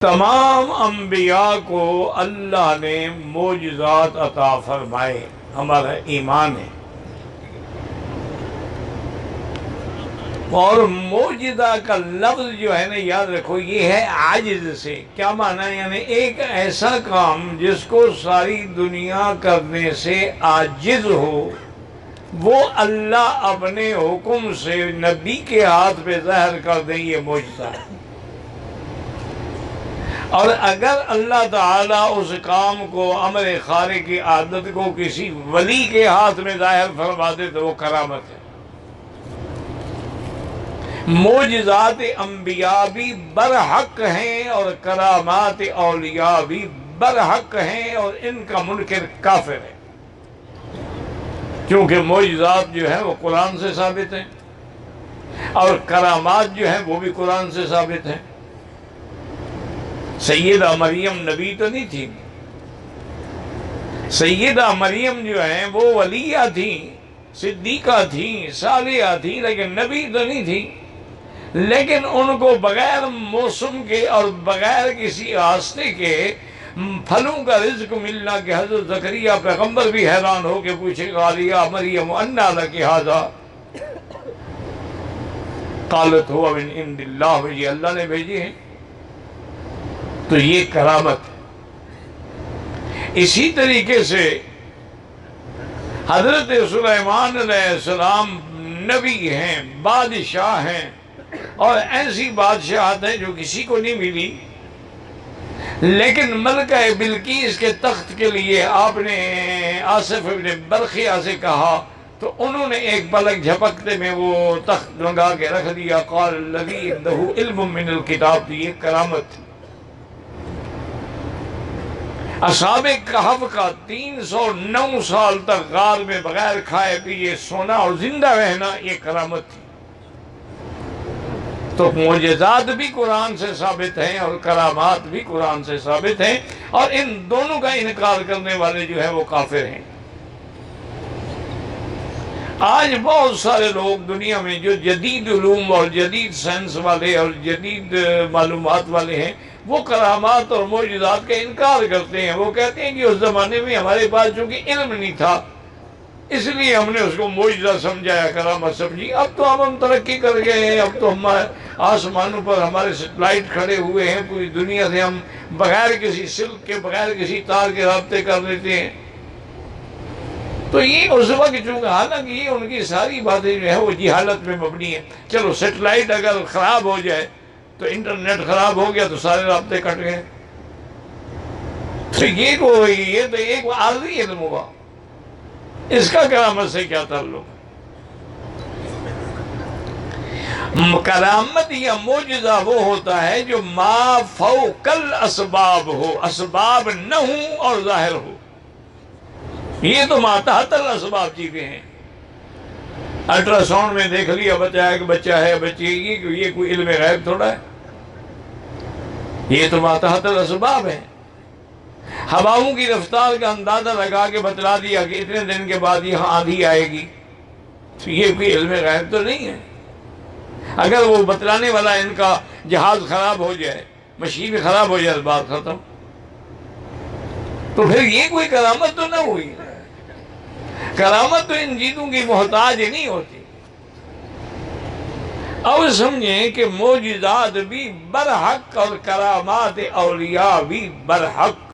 تمام انبیاء کو اللہ نے معجزات عطا فرمائے، ہمارا ایمان ہے۔ اور معجزہ کا لفظ جو ہے نا، یاد رکھو، یہ ہے عاجز سے۔ کیا معنی ہے؟ یعنی ایک ایسا کام جس کو ساری دنیا کرنے سے عاجز ہو، وہ اللہ اپنے حکم سے نبی کے ہاتھ پہ ظاہر کر دیں، یہ معجزہ ہے۔ اور اگر اللہ تعالیٰ اس کام کو، امر خارق کی عادت کو کسی ولی کے ہاتھ میں ظاہر فرما دے تو وہ کرامت ہے۔ معجزات انبیاء بھی برحق ہیں اور کرامات اولیاء بھی برحق ہیں، اور ان کا منکر کافر ہے، کیونکہ معجزات جو ہیں وہ قرآن سے ثابت ہیں، اور کرامات جو ہیں وہ بھی قرآن سے ثابت ہیں۔ سیدہ مریم نبی تو نہیں تھی، سیدہ مریم جو ہیں وہ ولیہ تھیں، صدیقہ تھیں، صالحہ تھیں، لیکن نبی تو نہیں تھی۔ لیکن ان کو بغیر موسم کے اور بغیر کسی راستے کے پھلوں کا رزق ملنا کہ حضرت زکریا پیغمبر بھی حیران ہو کے پوچھے گا، یا مریم انا لک ھذا، قالت هو من عند اللہ، یہ اللہ نے بھیجی ہیں۔ تو یہ کرامت ہے۔ اسی طریقے سے حضرت سلیمان علیہ السلام نبی ہیں، بادشاہ ہیں، اور ایسی بادشاہت ہے جو کسی کو نہیں ملی۔ لیکن ملکہ بلقیس کے تخت کے لیے آپ نے آصف ابن برخیہ سے کہا تو انہوں نے ایک پلک جھپکتے میں وہ تخت لگا کے رکھ دیا۔ قال الذی عنده علم من الکتاب، تو یہ کرامت تھی۔ اصحاب کہف کا 309 سال تک غار میں بغیر کھائے پیے سونا اور زندہ رہنا، یہ کرامت تھی۔ تو معجزات بھی قرآن سے ثابت ہیں اور کرامات بھی قرآن سے ثابت ہیں، اور ان دونوں کا انکار کرنے والے جو ہیں وہ کافر ہیں۔ آج بہت سارے لوگ دنیا میں جو جدید علوم اور جدید سائنس والے اور جدید معلومات والے ہیں، وہ کرامات اور معجزات کا انکار کرتے ہیں۔ وہ کہتے ہیں کہ اس زمانے میں ہمارے پاس چونکہ علم نہیں تھا، اس لیے ہم نے اس کو معجزہ سمجھایا، کرامت سمجھی۔ اب تو ہم ترقی کر گئے ہیں، اب تو ہمارے آسمانوں پر ہمارے سیٹلائٹ کھڑے ہوئے ہیں، پوری دنیا سے ہم بغیر کسی سلک کے، بغیر کسی تار کے رابطے کر لیتے ہیں۔ تو یہ اس وقت چونکہ، حالانکہ یہ ان کی ساری باتیں جو ہے وہ جہالت میں مبنی ہیں۔ چلو سیٹلائٹ اگر خراب ہو جائے تو انٹرنیٹ خراب ہو گیا تو سارے رابطے کٹ گئے، تو یہ تو ایک عارضی علم ہوا، اس کا کرامت سے کیا تعلق؟ کرامت یا معجزہ وہ ہوتا ہے جو ما فوق الاسباب ہو، اسباب نہ ہوں اور ظاہر ہو۔ یہ تو ما تحت الاسباب چیزیں ہیں۔ الٹرا ساؤنڈ میں دیکھ لیا بچہ ہے کہ بچہ ہے، بچی ہے، یہ کوئی علم غیب تھوڑا ہے، یہ تو ما تحت الاسباب ہے۔ ہواؤں کی رفتار کا اندازہ لگا کے بتلا دیا کہ اتنے دن کے بعد یہاں آندھی آئے گی، تو یہ کوئی علم غیب تو نہیں ہے۔ اگر وہ بتلانے والا ان کا جہاز خراب ہو جائے، مشین خراب ہو جائے، بات ختم۔ تو پھر یہ کوئی کرامت تو نہ ہوئی۔ کرامت تو ان چیزوں کی محتاج نہیں ہوتی۔ اب سمجھیں کہ معجزات بھی برحق اور کرامات اولیاء بھی برحق۔